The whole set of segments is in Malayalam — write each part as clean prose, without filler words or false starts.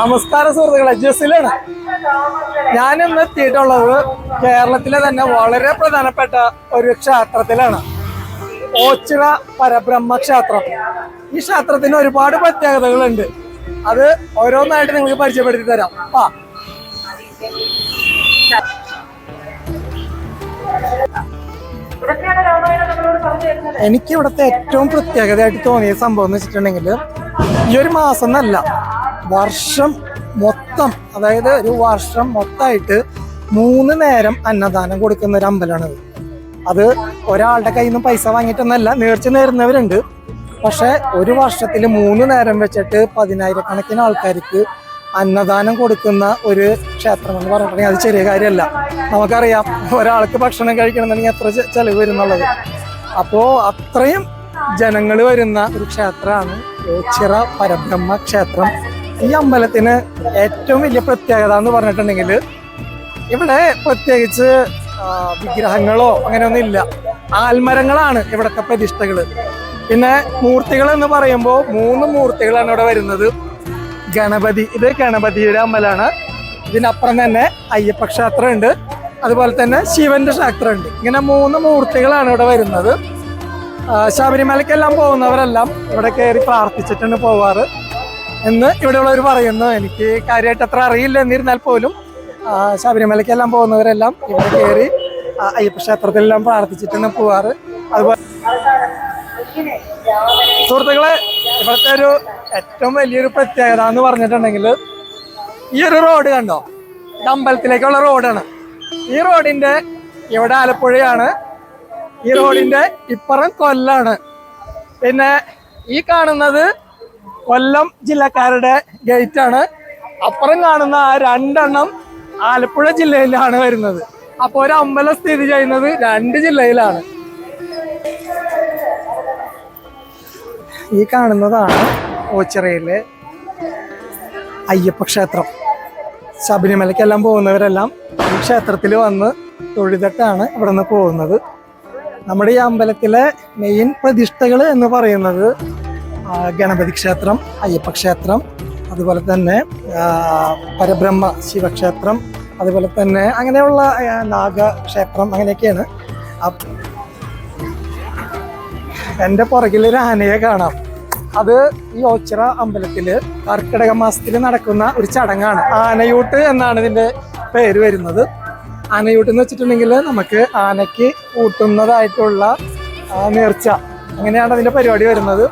നമസ്കാരം സുഹൃത്തുക്കളെ, ജസിലാണ്. ഞാനിന്ന് എത്തിയിട്ടുള്ളത് കേരളത്തിലെ തന്നെ വളരെ പ്രധാനപ്പെട്ട ഒരു ക്ഷേത്രത്തിലാണ്. ഓച്ചിറ പരബ്രഹ്മ ക്ഷേത്രം. ഈ ക്ഷേത്രത്തിന് ഒരുപാട് പ്രത്യേകതകളുണ്ട്. അത് ഓരോന്നായിട്ട് നിങ്ങൾക്ക് പരിചയപ്പെടുത്തി തരാം. എനിക്ക് ഇവിടുത്തെ ഏറ്റവും പ്രത്യേകതയായിട്ട് തോന്നിയ സംഭവം എന്ന് വെച്ചിട്ടുണ്ടെങ്കിൽ, ഈ ഒരു മാസം എന്നല്ല, വർഷം മൊത്തം, അതായത് ഒരു വർഷം മൊത്തമായിട്ട് 3 നേരം അന്നദാനം കൊടുക്കുന്ന ഒരു അമ്പലമാണിത്. അത് ഒരാളുടെ കയ്യിൽ നിന്നും പൈസ വാങ്ങിയിട്ടൊന്നല്ല, നേർച്ച നേരുന്നവരുണ്ട്. പക്ഷെ ഒരു വർഷത്തിൽ 3 നേരം വെച്ചിട്ട് 10,000-കണക്കിന് ആൾക്കാർക്ക് അന്നദാനം കൊടുക്കുന്ന ഒരു ക്ഷേത്രം എന്ന് പറഞ്ഞിട്ടുണ്ടെങ്കിൽ അത് ചെറിയ കാര്യമല്ല. നമുക്കറിയാം, ഒരാൾക്ക് ഭക്ഷണം കഴിക്കണമെന്നുണ്ടെങ്കിൽ എത്ര ചെലവ് വരുന്നുള്ളത്. അപ്പോൾ അത്രയും ജനങ്ങൾ വരുന്ന ഒരു ക്ഷേത്രമാണ് ഓച്ചിറ പരബ്രഹ്മ ക്ഷേത്രം. ഈ അമ്പലത്തിന് ഏറ്റവും വലിയ പ്രത്യേകത എന്ന് പറഞ്ഞിട്ടുണ്ടെങ്കിൽ, ഇവിടെ പ്രത്യേകിച്ച് വിഗ്രഹങ്ങളോ അങ്ങനെയൊന്നും ഇല്ല. ആൽമരങ്ങളാണ് ഇവിടുത്തെ പ്രതിഷ്ഠകൾ. പിന്നെ മൂർത്തികൾ എന്ന് പറയുമ്പോൾ 3 മൂർത്തികളാണ് ഇവിടെ വരുന്നത്. ഗണപതി, ഇത് ഗണപതിയുടെ അമ്പലമാണ്. ഇതിനപ്പുറം തന്നെ അയ്യപ്പ ക്ഷേത്രം ഉണ്ട്, അതുപോലെ തന്നെ ശിവന്റെ ക്ഷേത്രമുണ്ട്. ഇങ്ങനെ 3 മൂർത്തികളാണ് ഇവിടെ വരുന്നത്. ശബരിമലയ്ക്കെല്ലാം പോകുന്നവരെല്ലാം ഇവിടെ കയറി പ്രാർത്ഥിച്ചിട്ടാണ് പോവാറ് എന്ന് ഇവിടെയുള്ളവർ പറയുന്നു. എനിക്ക് കാര്യമായിട്ട് അത്ര അറിയില്ല. എന്നിരുന്നാൽ പോലും ശബരിമലയ്ക്കെല്ലാം പോകുന്നവരെല്ലാം ഇവിടെ കയറി അയ്യപ്പ ക്ഷേത്രത്തിലെല്ലാം പ്രാർത്ഥിച്ചിട്ടാണ് പോവാറ്. അതുപോലെ സുഹൃത്തുക്കളെ, ഇവിടുത്തെ ഒരു ഏറ്റവും വലിയൊരു പ്രത്യേകത എന്ന് പറഞ്ഞിട്ടുണ്ടെങ്കിൽ, ഈ ഒരു റോഡ് കണ്ടോ, ഇത് അമ്പലത്തിലേക്കുള്ള റോഡാണ്. ഈ റോഡിന്റെ ഇവിടെ ആലപ്പുഴയാണ്, ഈ റോഡിന്റെ ഇപ്പുറം കൊല്ലാണ്. പിന്നെ ഈ കാണുന്നത് കൊല്ലം ജില്ലക്കാരുടെ ഗേറ്റ് ആണ്. അപ്പുറം കാണുന്ന ആ 2 എണ്ണം ആലപ്പുഴ ജില്ലയിലാണ് വരുന്നത്. അപ്പോൾ ഒരു അമ്പലം സ്ഥിതി ചെയ്യുന്നത് 2 ജില്ലയിലാണ്. ഈ കാണുന്നതാണ് ഓച്ചിറയിലെ അയ്യപ്പ ക്ഷേത്രം. ശബരിമലയ്ക്കെല്ലാം പോകുന്നവരെല്ലാം ഈ ക്ഷേത്രത്തിൽ വന്ന് തൊഴുതിട്ടാണ് ഇവിടെ നിന്ന് പോകുന്നത്. നമ്മുടെ ഈ അമ്പലത്തിലെ മെയിൻ പ്രതിഷ്ഠകൾ എന്ന് പറയുന്നത് ഗണപതി ക്ഷേത്രം, അയ്യപ്പ ക്ഷേത്രം, അതുപോലെ തന്നെ പരബ്രഹ്മ ശിവക്ഷേത്രം, അതുപോലെ തന്നെ അങ്ങനെയുള്ള നാഗക്ഷേത്രം, അങ്ങനെയൊക്കെയാണ്. എൻ്റെ പുറകിലൊരു ആനയെ കാണാം. അത് ഈ ഓച്ചിറ അമ്പലത്തിൽ കർക്കിടക മാസത്തിൽ നടക്കുന്ന ഒരു ചടങ്ങാണ്. ആനയൂട്ട് എന്നാണ് ഇതിൻ്റെ പേര് വരുന്നത്. ആനയൂട്ട് എന്ന് വെച്ചിട്ടുണ്ടെങ്കിൽ നമുക്ക് ആനയ്ക്ക് കൂട്ടുന്നതായിട്ടുള്ള നേർച്ച, അങ്ങനെയാണ് അതിൻ്റെ പരിപാടി വരുന്നത്.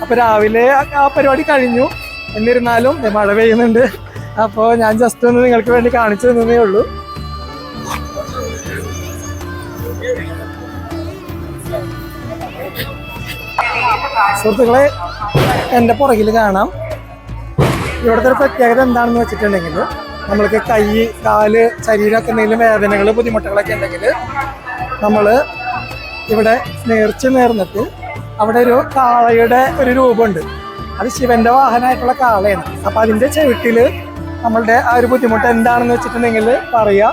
അപ്പോൾ രാവിലെ ആ പരിപാടി കഴിഞ്ഞു. എന്നിരുന്നാലും മഴ പെയ്യുന്നുണ്ട്. അപ്പോൾ ഞാൻ ജസ്റ്റ് ഒന്ന് നിങ്ങൾക്ക് വേണ്ടി കാണിച്ചു തന്നേ ഉള്ളൂ. സുഹൃത്തുക്കളെ, എൻ്റെ പുറകിൽ കാണാം. ഇവിടുത്തെ ഒരു പ്രത്യേകത എന്താണെന്ന് വെച്ചിട്ടുണ്ടെങ്കിൽ, നമ്മൾക്ക് കൈ, കാല്, ശരീരമൊക്കെ എന്തെങ്കിലും വേദനകൾ, ബുദ്ധിമുട്ടുകളൊക്കെ ഉണ്ടെങ്കിൽ നമ്മൾ ഇവിടെ നേർന്നിട്ട് അവിടെ ഒരു കാളയുടെ ഒരു രൂപമുണ്ട്. അത് ശിവന്റെ വാഹനമായിട്ടുള്ള കാളയാണ്. അപ്പം അതിൻ്റെ ചവിട്ടിൽ നമ്മളുടെ ആ ഒരു ബുദ്ധിമുട്ട് എന്താണെന്ന് വെച്ചിട്ടുണ്ടെങ്കിൽ പറയാം.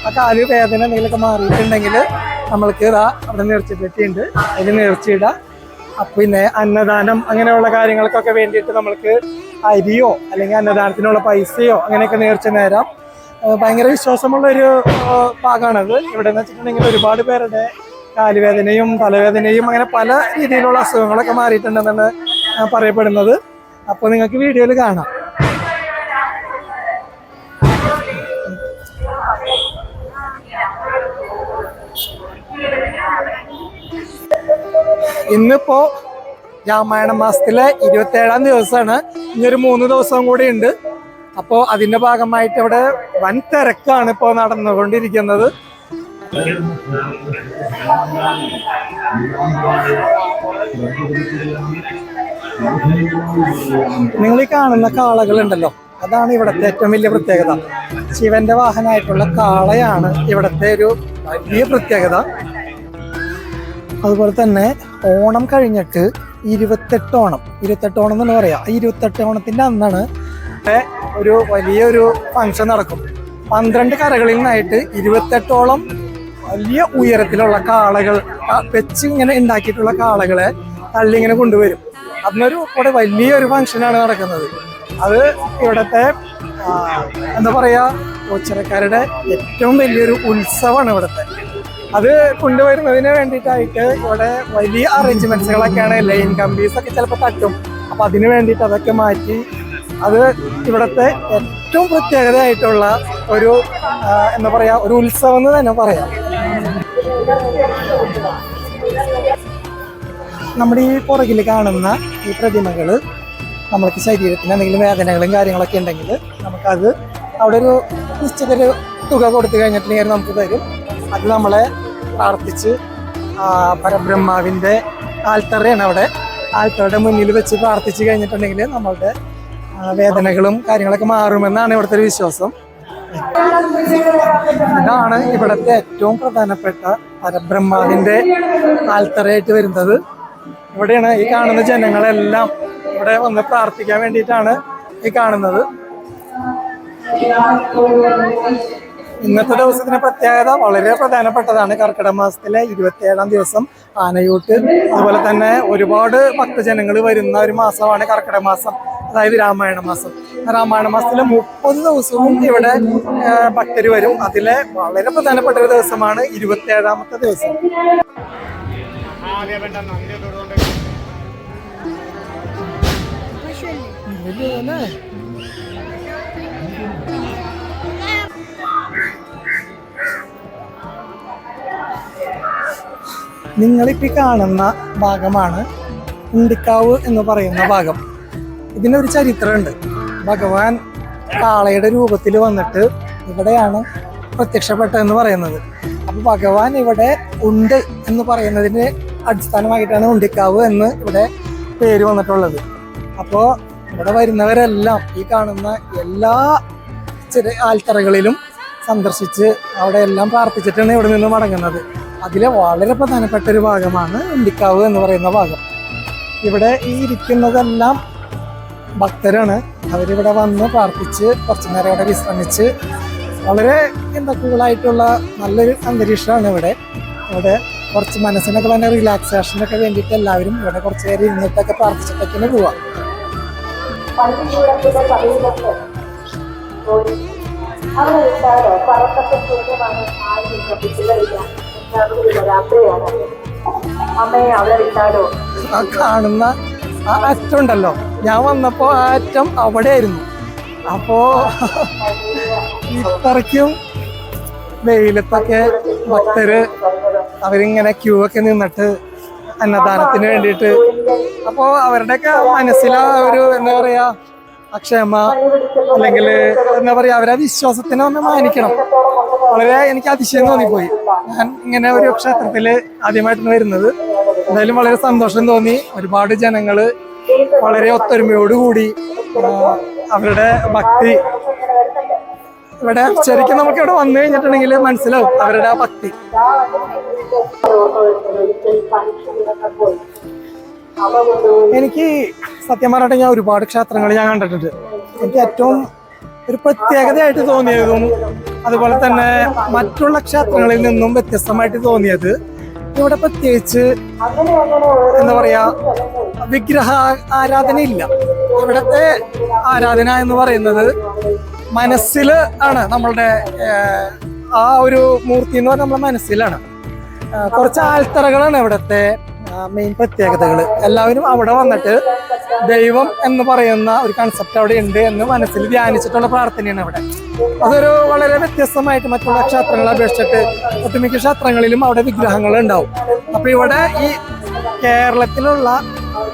ആ കാല് വേദന എന്തെങ്കിലുമൊക്കെ മാറിയിട്ടുണ്ടെങ്കിൽ നമ്മൾക്ക് അവിടെ നേർച്ചിട്ടുണ്ട്, അതിൽ നേർച്ചയിടാം. പിന്നെ അന്നദാനം അങ്ങനെയുള്ള കാര്യങ്ങൾക്കൊക്കെ വേണ്ടിയിട്ട് നമ്മൾക്ക് അരിയോ അല്ലെങ്കിൽ അന്നദാനത്തിനുള്ള പൈസയോ അങ്ങനെയൊക്കെ നേർച്ച നേരാം. ഭയങ്കര വിശ്വാസമുള്ളൊരു ഭാഗമാണത്. ഇവിടെ എന്ന് വെച്ചിട്ടുണ്ടെങ്കിൽ ഒരുപാട് പേരുടെ കാലുവേദനയും തലവേദനയും അങ്ങനെ പല രീതിയിലുള്ള അസുഖങ്ങളൊക്കെ മാറിയിട്ടുണ്ടെന്നാണ് പറയപ്പെടുന്നത്. അപ്പോൾ നിങ്ങൾക്ക് വീഡിയോയിൽ കാണാം. ഇന്നിപ്പോ രാമായണ മാസത്തിലെ 27-ാം ദിവസമാണ്. ഇനിയൊരു 3 ദിവസം കൂടി ഉണ്ട്. അപ്പോൾ അതിന്റെ ഭാഗമായിട്ട് ഇവിടെ വൻ തിരക്കാണ് ഇപ്പോൾ നടന്നുകൊണ്ടിരിക്കുന്നത്. നിങ്ങൾ ഈ കാണുന്ന കാളകളുണ്ടല്ലോ, അതാണ് ഇവിടുത്തെ ഏറ്റവും വലിയ പ്രത്യേകത. ശിവന്റെ വാഹനമായിട്ടുള്ള കാളയാണ് ഇവിടുത്തെ ഒരു വലിയ പ്രത്യേകത. അതുപോലെ തന്നെ ഓണം കഴിഞ്ഞിട്ട് 28 ഓണം എന്ന് പറയാം. 28 ഓണത്തിൻ്റെ അന്നാണ് ഒരു വലിയൊരു ഫംഗ്ഷൻ നടക്കും. 12 കരകളിൽ നിന്നായിട്ട് 28ഓളം വലിയ ഉയരത്തിലുള്ള കാളകൾ വെച്ച് ഇങ്ങനെ ഉണ്ടാക്കിയിട്ടുള്ള കാളകളെ തള്ളി ഇങ്ങനെ കൊണ്ടുവരും. അതിനൊരു കൂടെ വലിയൊരു ഫംഗ്ഷനാണ് നടക്കുന്നത്. അത് ഇവിടുത്തെ എന്താ പറയാ, ഓച്ചിറക്കാരുടെ ഏറ്റവും വലിയൊരു ഉത്സവമാണ് ഇവിടുത്തെ. അത് കൊണ്ടുവരുന്നതിന് വേണ്ടിയിട്ടായിട്ട് ഇവിടെ വലിയ അറേഞ്ച്മെന്റ്സുകളൊക്കെയാണ്. ലൈൻ കമ്പീസ് ഒക്കെ ചിലപ്പോൾ തട്ടും. അപ്പൊ അതിന് വേണ്ടിയിട്ട് അതൊക്കെ മാറ്റി അത് ഇവിടുത്തെ ഏറ്റവും പ്രത്യേകതയായിട്ടുള്ള ഒരു എന്താ പറയാ, ഒരു ഉത്സവം എന്ന് തന്നെ പറയാം. നമ്മുടെ ഈ പുറകിൽ കാണുന്ന ഈ പ്രതിമകള് നമ്മൾക്ക് ശരീരത്തിന് എന്തെങ്കിലും വേദനകളും കാര്യങ്ങളൊക്കെ ഉണ്ടെങ്കിൽ നമുക്കത് അവിടെ ഒരു നിശ്ചിത ഒരു തുക കൊടുത്തു കഴിഞ്ഞിട്ടുണ്ടെങ്കിൽ നമുക്ക് തരും. അത് നമ്മളെ പ്രാർത്ഥിച്ച് പരബ്രഹ്മാവിൻ്റെ ആൽത്തറയാണ് അവിടെ, ആൽത്തറയുടെ മുന്നിൽ വെച്ച് പ്രാർത്ഥിച്ച് കഴിഞ്ഞിട്ടുണ്ടെങ്കിൽ നമ്മളുടെ വേദനകളും കാര്യങ്ങളൊക്കെ മാറുമെന്നാണ് ഇവിടുത്തെ ഒരു വിശ്വാസം. ഇതാണ് ഇവിടുത്തെ ഏറ്റവും പ്രധാനപ്പെട്ട പരബ്രഹ്മാവിൻ്റെ ആൽത്തറയായിട്ട് വരുന്നത്. ഇവിടെയാണ് ഈ കാണുന്ന ജനങ്ങളെല്ലാം ഇവിടെ വന്ന് പ്രാർത്ഥിക്കാൻ വേണ്ടിയിട്ടാണ് ഈ കാണുന്നത്. ഇന്നത്തെ ദിവസത്തിന്റെ പ്രത്യേകത വളരെ പ്രധാനപ്പെട്ടതാണ്. കർക്കിടക മാസത്തിലെ 27-ാം ദിവസം ആനയൂട്ട്, അതുപോലെ തന്നെ ഒരുപാട് ഭക്തജനങ്ങൾ വരുന്ന ഒരു മാസമാണ് കർക്കിടക മാസം, അതായത് രാമായണ മാസം. രാമായണ മാസത്തിലെ 30 ദിവസവും ഇവിടെ ഭക്തർ വരും. അതിലെ വളരെ പ്രധാനപ്പെട്ട ഒരു ദിവസമാണ് 27-ാമത്തെ ദിവസം. നിങ്ങളിപ്പോ കാണുന്ന ഭാഗമാണ് ഉണ്ടിക്കാവ് എന്ന് പറയുന്ന ഭാഗം. ഇതിനൊരു ചരിത്രമുണ്ട്. ഭഗവാൻ കാളയുടെ രൂപത്തിൽ വന്നിട്ട് ഇവിടെയാണ് പ്രത്യക്ഷപ്പെട്ടതെന്ന് പറയുന്നത്. അപ്പൊ ഭഗവാൻ ഇവിടെ ഉണ്ട് എന്ന് പറയുന്നതിന് അടിസ്ഥാനമായിട്ടാണ് ഉണ്ടിക്കാവ് എന്ന് ഇവിടെ പേര് വന്നിട്ടുള്ളത്. അപ്പോൾ ഇവിടെ വരുന്നവരെല്ലാം ഈ കാണുന്ന എല്ലാ ആൽത്തറകളിലും സന്ദർശിച്ച് അവിടെ എല്ലാം പ്രാർത്ഥിച്ചിട്ടാണ് ഇവിടെ നിന്ന് മടങ്ങുന്നത്. അതിലെ വളരെ പ്രധാനപ്പെട്ട ഒരു ഭാഗമാണ് ഉണ്ടിക്കാവ് എന്ന് പറയുന്ന ഭാഗം. ഇവിടെ ഈ ഇരിക്കുന്നതെല്ലാം ഭക്തരാണ്. അവരിവിടെ വന്ന് പ്രാർത്ഥിച്ച് കുറച്ചു നേരം ഇവിടെ വിശ്രമിച്ച് വളരെ കൂളായിട്ടുള്ള നല്ലൊരു അന്തരീക്ഷമാണ് ഇവിടെ. ഇവിടെ കുറച്ച് മനസ്സിനൊക്കെ തന്നെ റിലാക്സേഷനൊക്കെ വേണ്ടിയിട്ട് എല്ലാവരും ഇവിടെ കുറച്ച് നേരം ഇരുന്നിട്ടൊക്കെ പ്രാർത്ഥിച്ചിട്ടൊക്കെയാണ് പോവാം. ആ കാണുന്ന ആ അറ്റമുണ്ടല്ലോ, ഞാൻ വന്നപ്പോ ആ അറ്റം അവിടെ ആയിരുന്നു. അപ്പോ ഇത്രയ്ക്കും വെയിലത്തൊക്കെ ഭക്തര് അവരിങ്ങനെ ക്യൂ ഒക്കെ നിന്നിട്ട് അന്നദാനത്തിന് വേണ്ടിയിട്ട്, അപ്പോ അവരുടെയൊക്കെ മനസ്സിലാ ഒരു എന്താ പറയാ അക്ഷമ, അല്ലെങ്കിൽ എന്താ പറയാ അവരെ വിശ്വാസത്തിനെ ഒന്ന് മാനിക്കണം. വളരെ എനിക്ക് അതിശയം തോന്നിപ്പോയി. ഞാൻ ഇങ്ങനെ ഒരു ക്ഷേത്രത്തില് ആദ്യമായിട്ടാണ് വരുന്നത്. എന്തായാലും വളരെ സന്തോഷം തോന്നി. ഒരുപാട് ജനങ്ങള് വളരെ ഒത്തൊരുമയോടുകൂടി അവരുടെ ഭക്തി ഇവിടെ ശരിക്കും നമുക്ക് ഇവിടെ വന്നു കഴിഞ്ഞിട്ടുണ്ടെങ്കിൽ മനസ്സിലാവും അവരുടെ ആ ഭക്തി. എനിക്ക് സത്യം പറഞ്ഞിട്ട് ഞാൻ ഒരുപാട് ക്ഷേത്രങ്ങൾ ഞാൻ കണ്ടിട്ടുണ്ട്. എനിക്ക് ഏറ്റവും ഒരു പ്രത്യേകതയായിട്ട് തോന്നിയതും അതുപോലെ തന്നെ മറ്റുള്ള ക്ഷേത്രങ്ങളിൽ നിന്നും വ്യത്യസ്തമായിട്ട് തോന്നിയത് ഇവിടെ പ്രത്യേകിച്ച് എന്താ പറയാ വിഗ്രഹ ആരാധന ഇല്ല. ഇവിടുത്തെ ആരാധന എന്ന് പറയുന്നത് മനസ്സിൽ ആണ്. നമ്മളുടെ ആ ഒരു മൂർത്തി എന്ന് പറഞ്ഞാൽ നമ്മുടെ മനസ്സിലാണ്. കുറച്ച് ആൽത്തറകളാണ് ഇവിടുത്തെ മെയിൻ പ്രത്യേകതകൾ. എല്ലാവരും അവിടെ വന്നിട്ട് ദൈവം എന്ന് പറയുന്ന ഒരു കൺസെപ്റ്റ് അവിടെ ഉണ്ട് എന്ന് മനസ്സിൽ ധ്യാനിച്ചിട്ടുള്ള പ്രാർത്ഥനയാണ് ഇവിടെ. അതൊരു വളരെ വ്യത്യസ്തമായിട്ട് മറ്റുള്ള ക്ഷേത്രങ്ങളെ അപേക്ഷിച്ചിട്ട് ഒട്ടുമിക്ക ക്ഷേത്രങ്ങളിലും അവിടെ വിഗ്രഹങ്ങൾ ഉണ്ടാവും. അപ്പൊ ഇവിടെ ഈ കേരളത്തിലുള്ള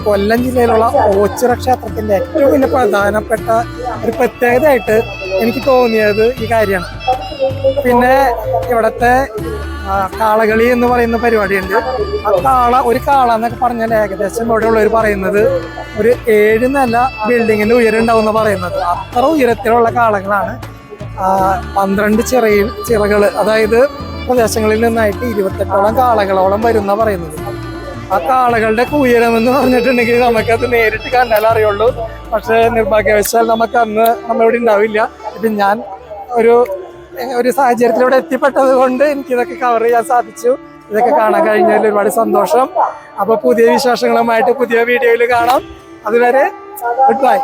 കൊല്ലം ജില്ലയിലുള്ള ഓച്ചിറ ക്ഷേത്രത്തിന്റെ ഏറ്റവും വലിയ പ്രധാനപ്പെട്ട ഒരു പ്രത്യേകതയായിട്ട് എനിക്ക് തോന്നിയത് ഈ കാര്യമാണ്. പിന്നെ ഇവിടുത്തെ കാളകളി എന്ന് പറയുന്ന പരിപാടിയുണ്ട്. ആ ഒരു കാള എന്നൊക്കെ പറഞ്ഞാൽ ഏകദേശം ഇവിടെ ഉള്ളവർ പറയുന്നത് ഒരു 7 നില ബിൽഡിങ്ങിന്റെ ഉയരം ഉണ്ടാവും എന്ന് പറയുന്നത്. അത്ര ഉയരത്തിലുള്ള കാളകളാണ്. 12 ചിറകൾ, അതായത് പ്രദേശങ്ങളിൽ നിന്നായിട്ട് 28ഓളം കാളകളോളം വരുന്ന പറയുന്നത്. ആ കാളകളുടെ ഉയരം എന്ന് പറഞ്ഞിട്ടുണ്ടെങ്കിൽ നമുക്കത് നേരിട്ട് കണ്ടാൽ അറിയുള്ളൂ. പക്ഷെ നിർഭാഗ്യവശാൽ നമുക്ക് അന്ന് നമ്മളിവിടെ ഉണ്ടാവില്ല. ഇപ്പം ഞാൻ ഒരു സാഹചര്യത്തിലൂടെ എത്തിപ്പെട്ടത് കൊണ്ട് എനിക്കിതൊക്കെ കവർ ചെയ്യാൻ സാധിച്ചു. ഇതൊക്കെ കാണാൻ കഴിഞ്ഞതിൽ ഒരുപാട് സന്തോഷം. അപ്പൊ പുതിയ വിശേഷങ്ങളുമായിട്ട് പുതിയ വീഡിയോയിൽ കാണാം. അതുവരെ ഗുഡ് ബൈ.